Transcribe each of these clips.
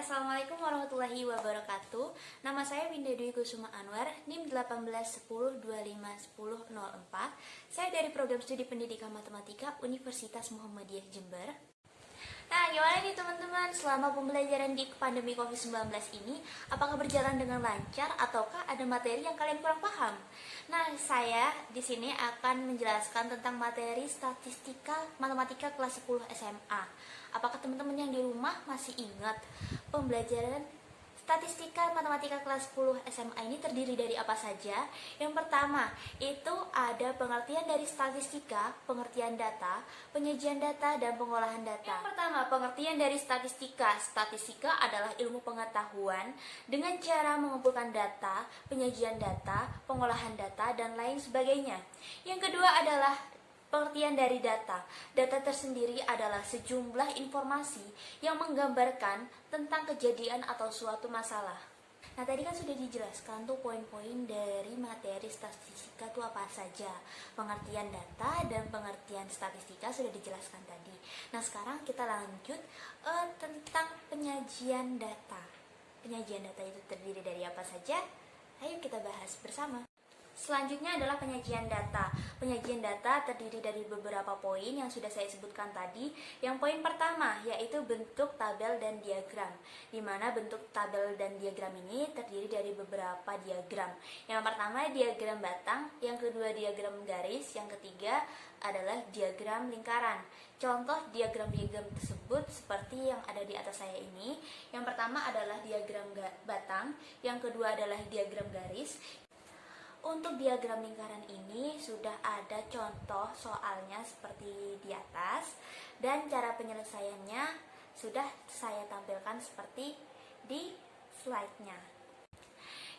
Assalamualaikum warahmatullahi wabarakatuh. Nama saya Winda Dwi Kusuma Anwar, NIM 1810251004. Saya dari Program Studi Pendidikan Matematika Universitas Muhammadiyah Jember. Nah, gimana nih teman-teman selama pembelajaran di pandemi COVID-19 ini? Apakah berjalan dengan lancar ataukah ada materi yang kalian kurang paham? Nah, saya di sini akan menjelaskan tentang materi statistika matematika kelas 10 SMA. Apakah teman-teman yang di rumah masih ingat pembelajaran statistika matematika kelas 10 SMA ini terdiri dari apa saja? Yang pertama, itu ada pengertian dari statistika, pengertian data, penyajian data, dan pengolahan data. Yang pertama, pengertian dari statistika. Statistika adalah ilmu pengetahuan dengan cara mengumpulkan data, penyajian data, pengolahan data, dan lain sebagainya. Yang kedua adalah pengertian dari data. Data tersendiri adalah sejumlah informasi yang menggambarkan tentang kejadian atau suatu masalah. Nah, tadi kan sudah dijelaskan tuh poin-poin dari materi statistika itu apa saja. Pengertian data dan pengertian statistika sudah dijelaskan tadi. Nah, sekarang kita lanjut tentang penyajian data. Penyajian data itu terdiri dari apa saja? Ayo kita bahas bersama. Selanjutnya adalah penyajian data. Penyajian data terdiri dari beberapa poin yang sudah saya sebutkan tadi. Yang poin pertama yaitu bentuk tabel dan diagram, di mana bentuk tabel dan diagram ini terdiri dari beberapa diagram. Yang pertama diagram batang, yang kedua diagram garis, yang ketiga adalah diagram lingkaran. Contoh diagram-diagram tersebut seperti yang ada di atas saya ini. Yang pertama adalah diagram batang, yang kedua adalah diagram garis. Untuk diagram lingkaran ini sudah ada contoh soalnya seperti di atas, dan cara penyelesaiannya sudah saya tampilkan seperti di slide-nya.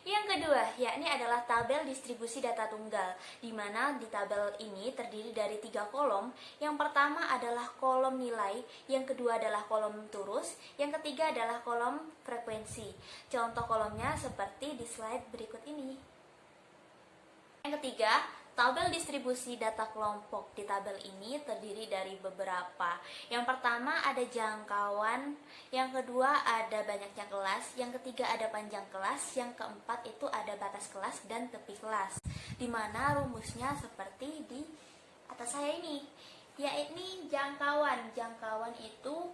Yang kedua, yakni adalah tabel distribusi data tunggal, di mana di tabel ini terdiri dari 3 kolom. Yang pertama adalah kolom nilai, yang kedua adalah kolom turus, yang ketiga adalah kolom frekuensi. Contoh kolomnya seperti di slide berikut ini. Yang ketiga, tabel distribusi data kelompok. Di tabel ini terdiri dari beberapa. Yang pertama ada jangkauan, yang kedua ada banyaknya kelas, yang ketiga ada panjang kelas, yang keempat itu ada batas kelas dan tepi kelas. Di mana rumusnya seperti di atas saya ini, yakni jangkauan. Jangkauan itu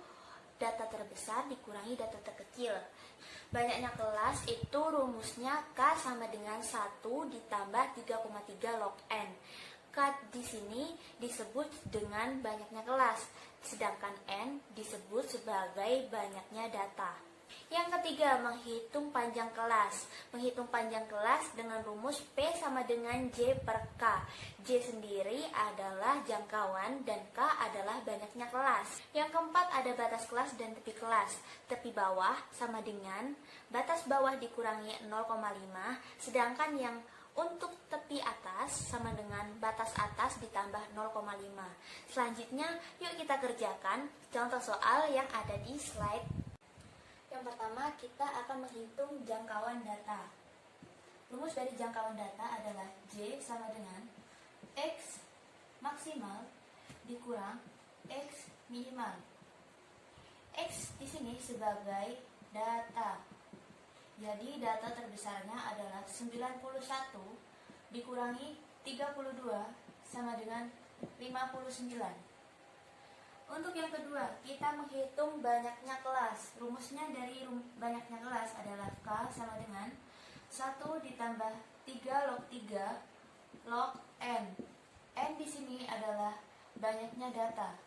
data terbesar dikurangi data terkecil. Banyaknya kelas itu rumusnya K sama dengan 1 ditambah 3,3 log N. K di sini disebut dengan banyaknya kelas, sedangkan N disebut sebagai banyaknya data. Yang ketiga, menghitung panjang kelas. Menghitung panjang kelas dengan rumus P sama dengan J per K. J sendiri adalah jangkauan dan K adalah banyaknya kelas. Yang keempat ada batas kelas dan tepi kelas. Tepi bawah sama dengan batas bawah dikurangi 0,5, sedangkan yang untuk tepi atas sama dengan batas atas ditambah 0,5. Selanjutnya, yuk kita kerjakan contoh soal yang ada di slide. Yang pertama, kita akan menghitung jangkauan data. Rumus dari jangkauan data adalah J sama dengan X maksimal dikurang X minimal. X di sini sebagai data. Jadi data terbesarnya adalah 91 dikurangi 32 sama dengan 59. Untuk yang kedua, kita menghitung banyaknya kelas. Rumusnya dari banyaknya kelas adalah K sama dengan 1 ditambah 3 log 3 log N. N di sini adalah banyaknya data.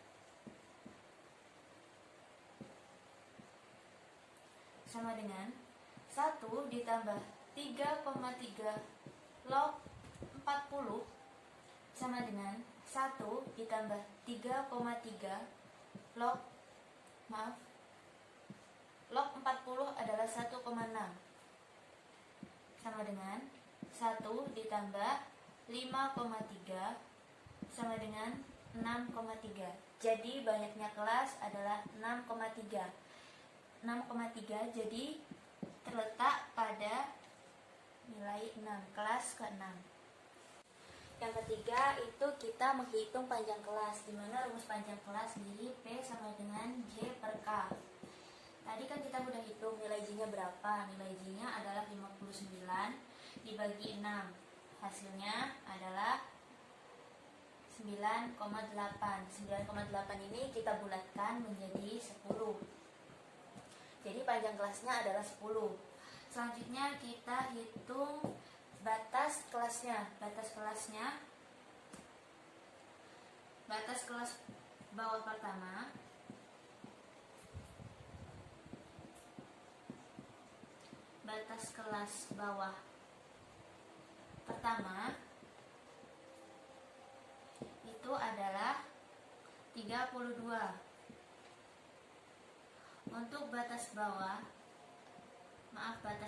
Sama dengan 1 ditambah 3,3 log 40 sama dengan 1 ditambah 3,3 log 40 adalah 1,6 sama dengan 1 ditambah 5,3 sama dengan 6,3. Jadi banyaknya kelas adalah 6,3. 6,3 jadi terletak pada nilai 6, kelas ke-6. Yang ketiga itu kita menghitung panjang kelas, di mana rumus panjang kelas di P sama dengan J per K. Tadi kan kita udah hitung nilai J-nya berapa. Nilai J-nya adalah 59 dibagi 6. Hasilnya adalah 9,8. 9,8 ini kita bulatkan menjadi 10. Jadi panjang kelasnya adalah 10. Selanjutnya kita hitung batas kelasnya. Batas kelas bawah pertama itu adalah 32. Untuk batas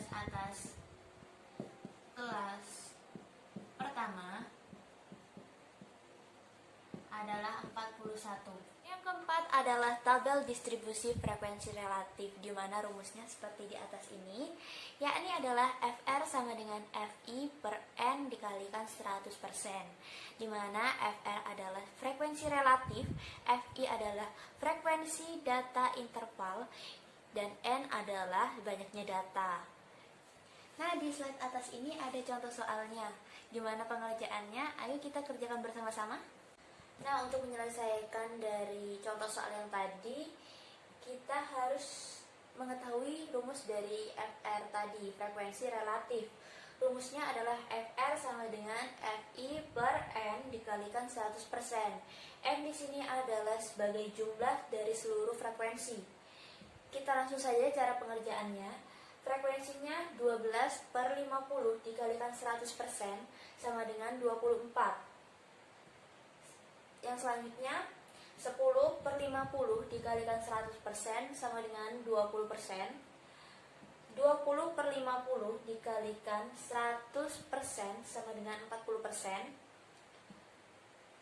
atas kelas pertama adalah 41. Yang keempat adalah tabel distribusi frekuensi relatif, di mana rumusnya seperti di atas ini, yakni adalah FR sama dengan FI per N dikalikan 100%, di mana FR adalah frekuensi relatif, FI adalah frekuensi data interval, dan N adalah banyaknya data. Nah, di slide atas ini ada contoh soalnya. Gimana pengerjaannya? Ayo kita kerjakan bersama-sama. Nah, untuk menyelesaikan dari contoh soal yang tadi, kita harus mengetahui rumus dari FR tadi, frekuensi relatif. Rumusnya adalah FR sama dengan FI per N dikalikan 100%. N di sini adalah sebagai jumlah dari seluruh frekuensi. Kita langsung saja cara pengerjaannya. Frekuensinya 12/50 dikalikan 100% sama dengan 24. Yang selanjutnya 10/50 dikalikan 100% sama dengan 20%. 20/50 dikalikan 100% sama dengan 40%.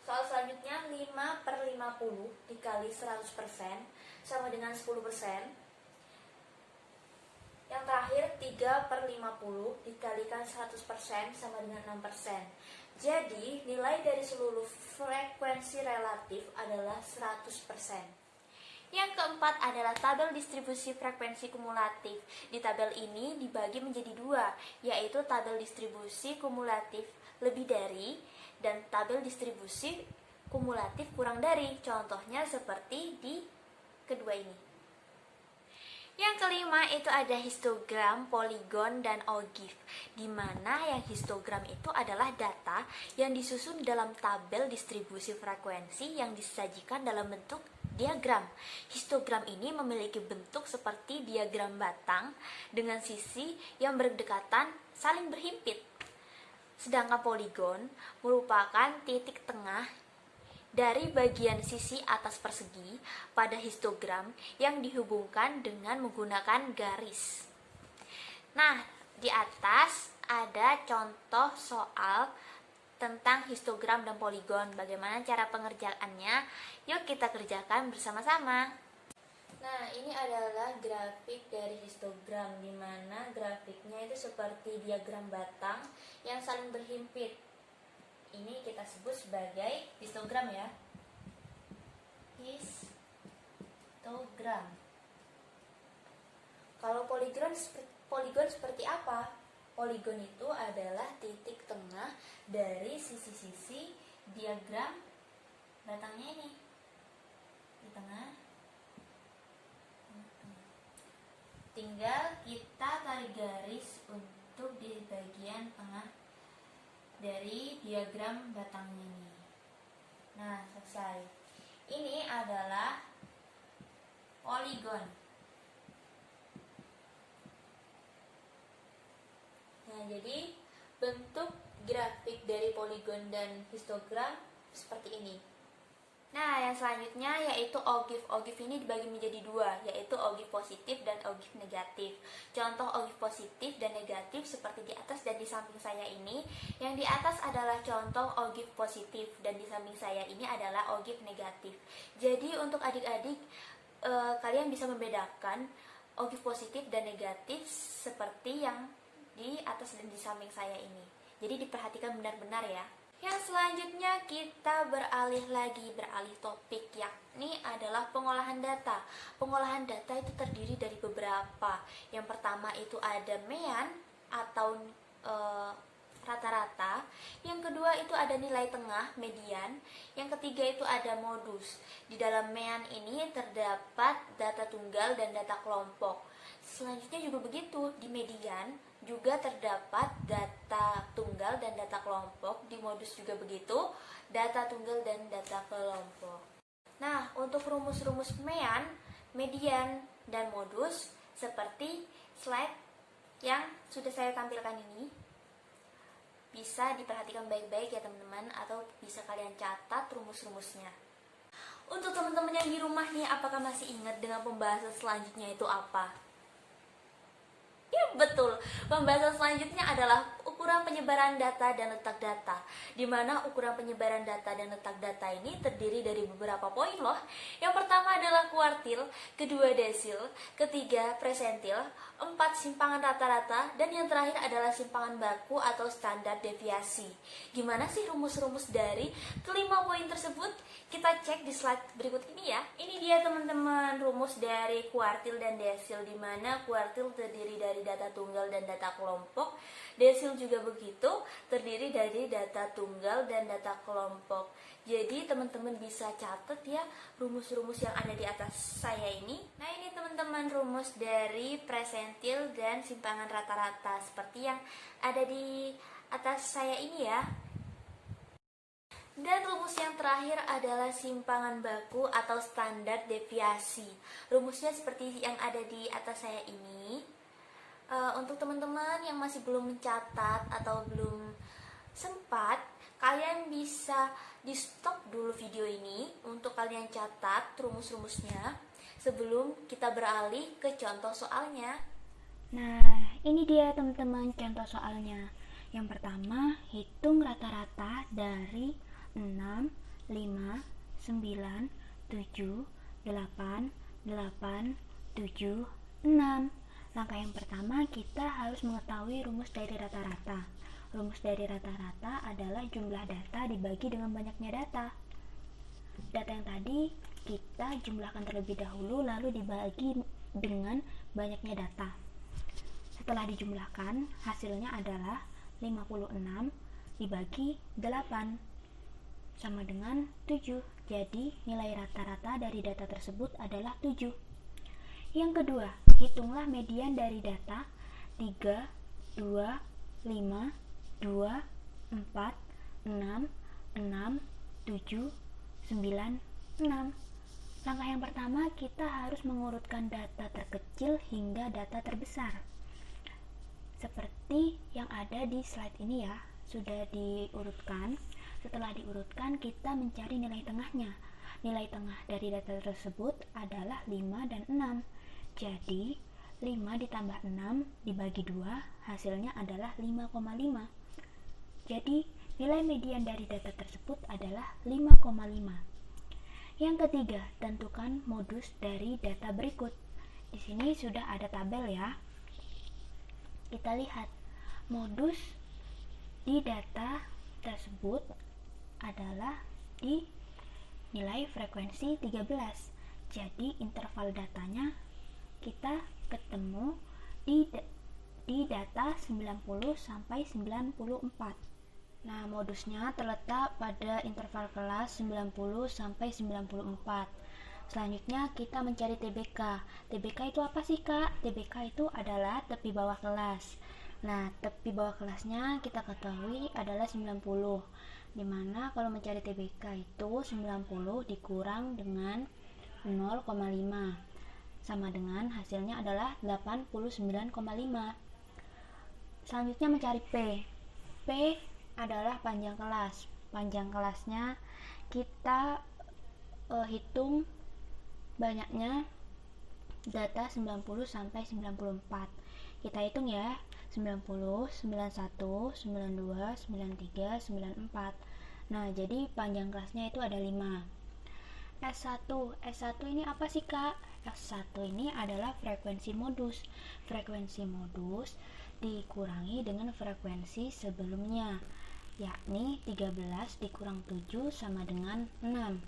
Soal selanjutnya 5/50 dikali 100% sama dengan 10%. Yang terakhir 3/50 dikalikan 100% sama dengan 6%. Jadi, nilai dari seluruh frekuensi relatif adalah 100%. Yang keempat adalah tabel distribusi frekuensi kumulatif. Di tabel ini dibagi menjadi dua, yaitu tabel distribusi kumulatif lebih dari dan tabel distribusi kumulatif kurang dari. Contohnya seperti di kedua ini. Yang kelima itu ada histogram, poligon, dan ogive, di mana yang histogram itu adalah data yang disusun dalam tabel distribusi frekuensi yang disajikan dalam bentuk diagram. Histogram ini memiliki bentuk seperti diagram batang dengan sisi yang berdekatan saling berhimpit. Sedangkan poligon merupakan titik tengah dari bagian sisi atas persegi pada histogram yang dihubungkan dengan menggunakan garis. Nah, di atas ada contoh soal tentang histogram dan poligon. Bagaimana cara pengerjaannya? Yuk kita kerjakan bersama-sama. Nah, ini adalah grafik dari histogram, di mana grafiknya itu seperti diagram batang yang saling berhimpit. Ini kita sebut sebagai histogram ya. Histogram. Kalau poligon seperti apa? Poligon itu adalah titik tengah dari sisi-sisi diagram batangnya ini. Di tengah. Tinggal kita tarik garis untuk di bagian tengah dari diagram batangnya ini. Nah, selesai. Ini adalah poligon. Nah, jadi bentuk grafik dari poligon dan histogram seperti ini. Nah, yang selanjutnya yaitu ogive. Ogive ini dibagi menjadi dua, yaitu ogive positif dan ogive negatif. Contoh ogive positif dan negatif seperti di atas dan di samping saya ini. Yang di atas adalah contoh ogive positif dan di samping saya ini adalah ogive negatif. Jadi untuk adik-adik, kalian bisa membedakan ogive positif dan negatif seperti yang di atas dan di samping saya ini. Jadi diperhatikan benar-benar ya. Yang selanjutnya kita beralih topik, yakni adalah pengolahan data. Pengolahan data itu terdiri dari beberapa. Yang pertama itu ada mean atau rata-rata. Yang kedua itu ada nilai tengah, median. Yang ketiga itu ada modus. Di dalam mean ini terdapat data tunggal dan data kelompok. Selanjutnya juga begitu, di median juga terdapat data tunggal dan data kelompok. Di modus juga begitu, data tunggal dan data kelompok. Nah, untuk rumus-rumus mean, median, dan modus seperti slide yang sudah saya tampilkan ini, bisa diperhatikan baik-baik ya teman-teman, atau bisa kalian catat rumus-rumusnya. Untuk teman-teman yang di rumah nih, apakah masih ingat dengan pembahasan selanjutnya itu apa? Ya betul, pembahasan selanjutnya adalah ukuran penyebaran data dan letak data, di mana ukuran penyebaran data dan letak data ini terdiri dari beberapa poin loh. Yang pertama adalah kuartil, kedua desil, ketiga presentil, empat simpangan rata-rata, dan yang terakhir adalah simpangan baku atau standar deviasi. Gimana sih rumus-rumus dari kelima poin tersebut? Kita cek di slide berikut ini ya. Ini dia teman-teman rumus dari kuartil dan desil, di mana kuartil terdiri dari data tunggal dan data kelompok. Desil juga begitu, terdiri dari data tunggal dan data kelompok. Jadi teman-teman bisa catat ya rumus-rumus yang ada di atas saya ini. Nah ini teman-teman rumus dari presentil dan simpangan rata-rata seperti yang ada di atas saya ini ya. Dan rumus yang terakhir adalah simpangan baku atau standar deviasi. Rumusnya seperti yang ada di atas saya ini. Untuk teman-teman yang masih belum mencatat atau belum sempat, kalian bisa di stop dulu video ini untuk kalian catat rumus-rumusnya sebelum kita beralih ke contoh soalnya. Nah, ini dia teman-teman contoh soalnya. Yang pertama, hitung rata-rata dari 6, 5, 9, 7, 8, 8, 7, 6. Langkah yang pertama, kita harus mengetahui rumus dari rata-rata. Rumus dari rata-rata adalah jumlah data dibagi dengan banyaknya data. Data yang tadi kita jumlahkan terlebih dahulu, lalu dibagi dengan banyaknya data. Setelah dijumlahkan, hasilnya adalah 56 dibagi 8 sama dengan 7. Jadi nilai rata-rata dari data tersebut adalah 7. Yang kedua, hitunglah median dari data 3, 2, 5, 2, 4, 6, 6, 7, 9, 6. Langkah yang pertama, kita harus mengurutkan data terkecil hingga data terbesar. Seperti yang ada di slide ini ya, sudah diurutkan. Setelah diurutkan, kita mencari nilai tengahnya. Nilai tengah dari data tersebut adalah 5 dan 6. Jadi, 5 ditambah 6 dibagi 2, hasilnya adalah 5,5. Jadi, nilai median dari data tersebut adalah 5,5. Yang ketiga, tentukan modus dari data berikut. Di sini sudah ada tabel ya. Kita lihat, modus di data tersebut adalah di nilai frekuensi 13. Jadi interval datanya kita ketemu di data 90 sampai 94. Nah, modusnya terletak pada interval kelas 90 sampai 94. Selanjutnya kita mencari TBK. TBK itu apa sih, Kak? TBK itu adalah tepi bawah kelas. Nah, tepi bawah kelasnya kita ketahui adalah 90. Dimana kalau mencari TBK itu 90 dikurang dengan 0,5 sama dengan hasilnya adalah 89,5. Selanjutnya mencari P. P adalah panjang kelas. Panjang kelasnya kita hitung banyaknya data 90 sampai 94. Kita hitung ya, 90, 91, 92, 93, 94. Nah, jadi panjang kelasnya itu ada 5. S1 ini apa sih, Kak? S1 ini adalah frekuensi modus. Frekuensi modus dikurangi dengan frekuensi sebelumnya. yakni 13 dikurang 7 sama dengan 6.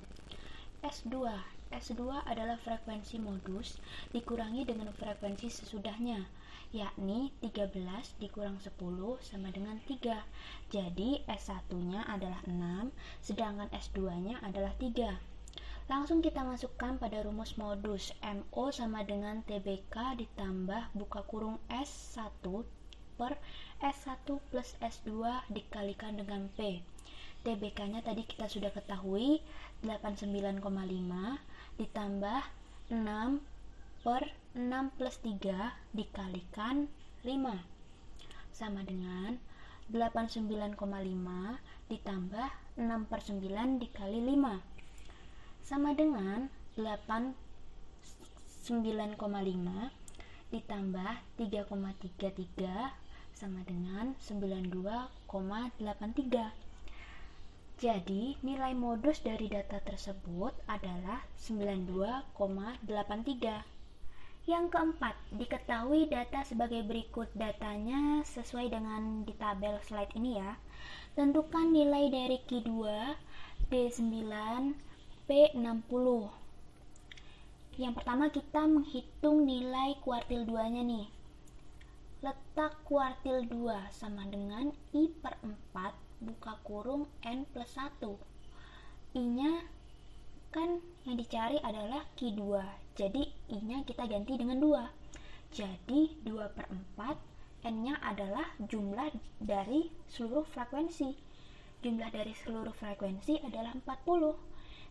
S2 adalah frekuensi modus dikurangi dengan frekuensi sesudahnya, yakni 13 dikurang 10 sama dengan 3. Jadi S1-nya adalah 6, sedangkan S2-nya adalah 3. Langsung kita masukkan pada rumus modus. MO sama dengan TBK ditambah buka kurung S1 per S1 plus S2 dikalikan dengan P. TBK-nya tadi kita sudah ketahui 89,5 ditambah 6 per 6 plus 3 dikalikan 5 sama dengan 89,5 ditambah 6 per 9 dikali 5 sama dengan 89,5 ditambah 3,33 sama dengan 92,83. Jadi, nilai modus dari data tersebut adalah 92,83. Yang keempat, diketahui data sebagai berikut. Datanya sesuai dengan di tabel slide ini ya. Tentukan nilai dari Q2, D9, P60. Yang pertama kita menghitung nilai kuartil 2-nya nih. Letak kuartil 2 sama dengan I per 4 buka kurung N plus 1. I-nya kan yang dicari adalah Q2, jadi I-nya kita ganti dengan 2. Jadi 2 per 4, N-nya adalah jumlah dari seluruh frekuensi. Jumlah dari seluruh frekuensi adalah 40.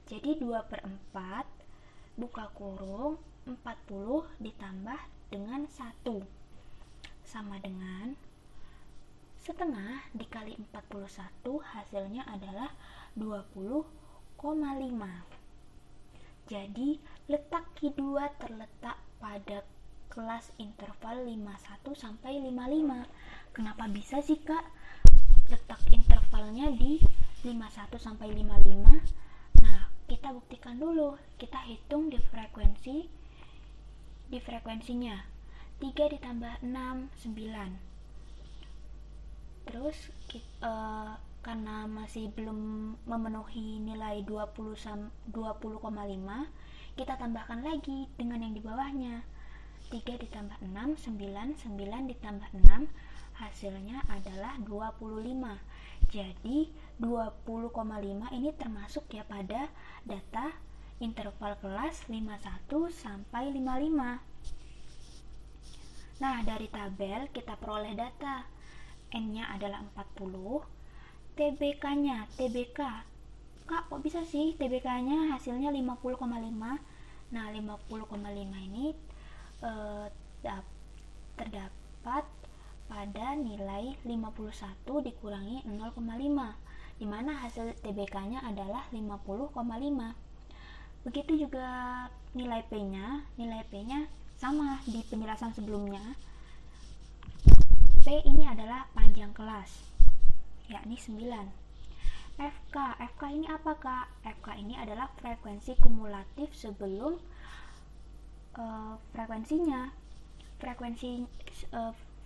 Jadi 2 per 4 buka kurung 40 ditambah dengan 1 sama dengan setengah dikali 41, hasilnya adalah 20,5. Jadi letak Q2 terletak pada kelas interval 51 sampai 55. Kenapa bisa sih Kak letak intervalnya di 51 sampai 55? Nah, kita buktikan dulu. Kita hitung di frekuensinya. 3 ditambah 6, 9. Terus karena masih belum memenuhi nilai 20,5, kita tambahkan lagi dengan yang di bawahnya. 3 ditambah 6, 9, 9 ditambah 6, hasilnya adalah 25. Jadi 20,5 ini termasuk ya pada data interval kelas 51 sampai 55. Nah, dari tabel kita peroleh data. N-nya adalah 40. TBK-nya, Kak, kok bisa sih TBK-nya hasilnya 50,5? Nah, 50,5 ini terdapat pada nilai 51 dikurangi 0,5, di mana hasil TBK-nya adalah 50,5. Begitu juga nilai P-nya sama di penjelasan sebelumnya. P ini adalah panjang kelas, yakni 9. FK ini apa Kak? FK ini adalah frekuensi kumulatif sebelum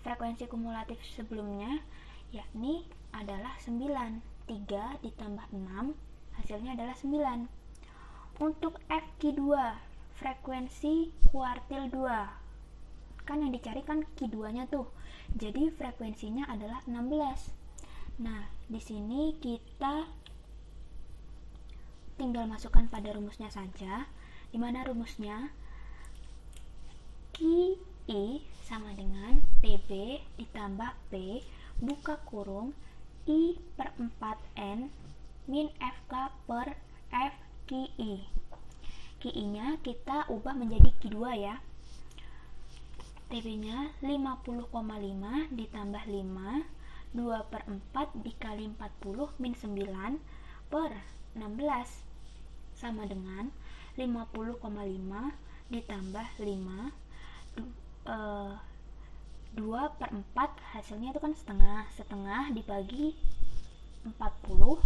frekuensi kumulatif sebelumnya yakni adalah 9. 3 ditambah 6 hasilnya adalah 9. Untuk FQ2, frekuensi kuartil 2, kan yang dicari kan Q2 nya tuh, jadi frekuensinya adalah 16. Nah, di sini kita tinggal masukkan pada rumusnya saja, di mana rumusnya QI sama dengan TB ditambah P buka kurung I per 4N min FK per FQI. QI-nya kita ubah menjadi Q2 ya. TB-nya 50,5 ditambah 5, 2 per 4 dikali 40 min 9 per 16 sama dengan 50,5 ditambah 5, 2 per 4 hasilnya itu kan setengah dibagi 40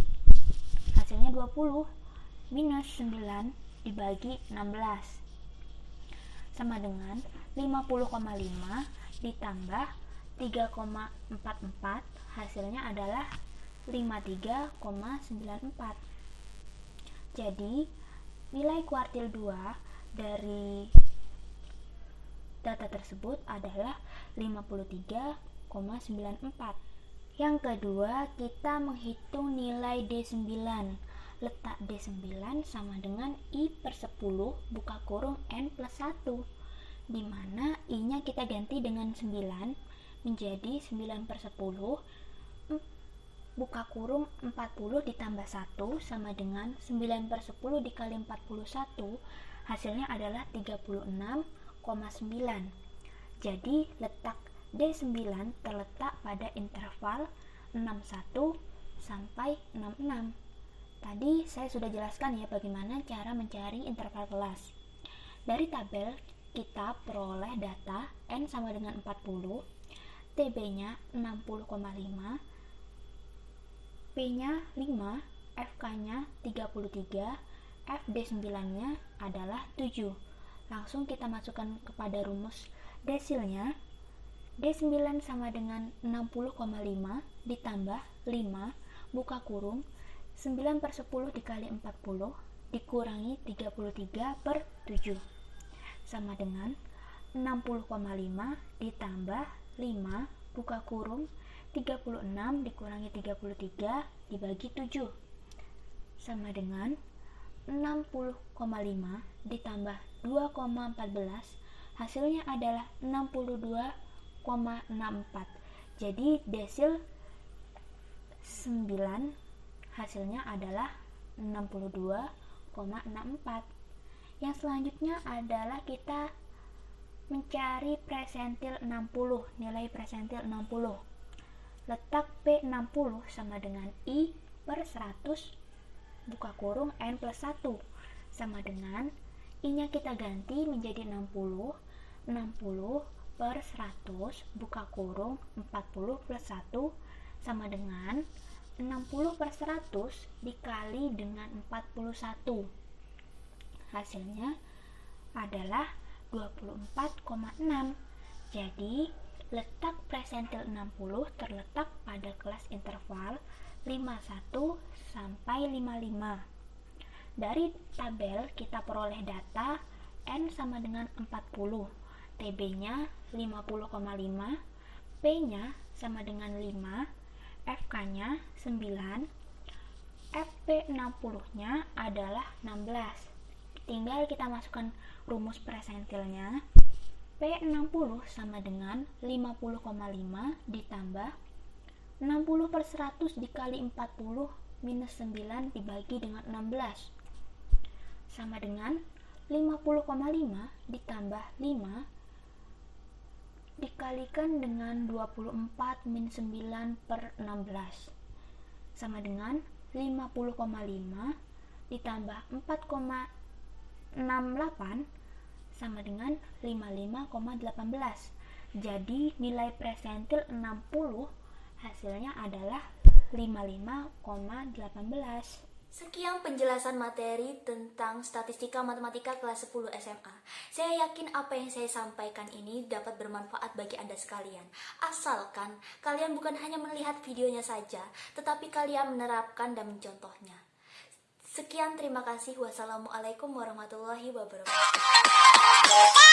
hasilnya 20 minus 9 dibagi 16 sama dengan 50,5 ditambah 3,44 hasilnya adalah 53,94. Jadi, nilai kuartil 2 dari data tersebut adalah 53,94. Yang kedua, kita menghitung nilai D9. Letak D9 sama dengan I per 10 buka kurung N plus 1, di mana I-nya kita ganti dengan 9 menjadi 9 per 10 buka kurung 40 ditambah 1 sama dengan 9 per 10 dikali 41, hasilnya adalah 36,9. Jadi letak D9 terletak pada interval 61 sampai 66. Tadi saya sudah jelaskan ya bagaimana cara mencari interval kelas. Dari tabel kita peroleh data N sama dengan 40, TB-nya 60,5, P-nya 5, FK-nya 33, FD9-nya adalah 7. Langsung kita masukkan kepada rumus desilnya. D9 sama dengan 60,5 ditambah 5 buka kurung 9 per 10 dikali 40 dikurangi 33 per 7 sama dengan 60,5 ditambah 5 buka kurung 36 dikurangi 33 dibagi 7 sama dengan 60,5 ditambah 2,14, hasilnya adalah 62,64. Jadi desil 9 hasilnya adalah 62,64. Yang selanjutnya adalah kita mencari presentil 60, nilai presentil 60. Letak P60 sama dengan I per 100 buka kurung N plus 1 sama dengan I-nya kita ganti menjadi 60 per 100 buka kurung 40 plus 1 sama dengan 60 per 100 dikali dengan 41, hasilnya adalah 24,6. Jadi letak presentil 60 terletak pada kelas interval 51 sampai 55. Dari tabel kita peroleh data N sama dengan 40, TB-nya 50,5, P-nya sama dengan 5, FK-nya 9, FP60-nya adalah 16. Tinggal kita masukkan rumus presentilnya. P60 sama dengan 50,5 ditambah 60 per 100 dikali 40 minus 9 dibagi dengan 16 sama dengan 50,5 ditambah 5 dikalikan dengan 24 min 9 per 16 sama dengan 50,5 ditambah 4,68 sama dengan 55,18. Jadi nilai presentil 60 hasilnya adalah 55,18. Sekian penjelasan materi tentang statistika matematika kelas 10 SMA. Saya yakin apa yang saya sampaikan ini dapat bermanfaat bagi Anda sekalian. Asalkan kalian bukan hanya melihat videonya saja, tetapi kalian menerapkan dan mencontohnya. Sekian, terima kasih. Wassalamualaikum warahmatullahi wabarakatuh.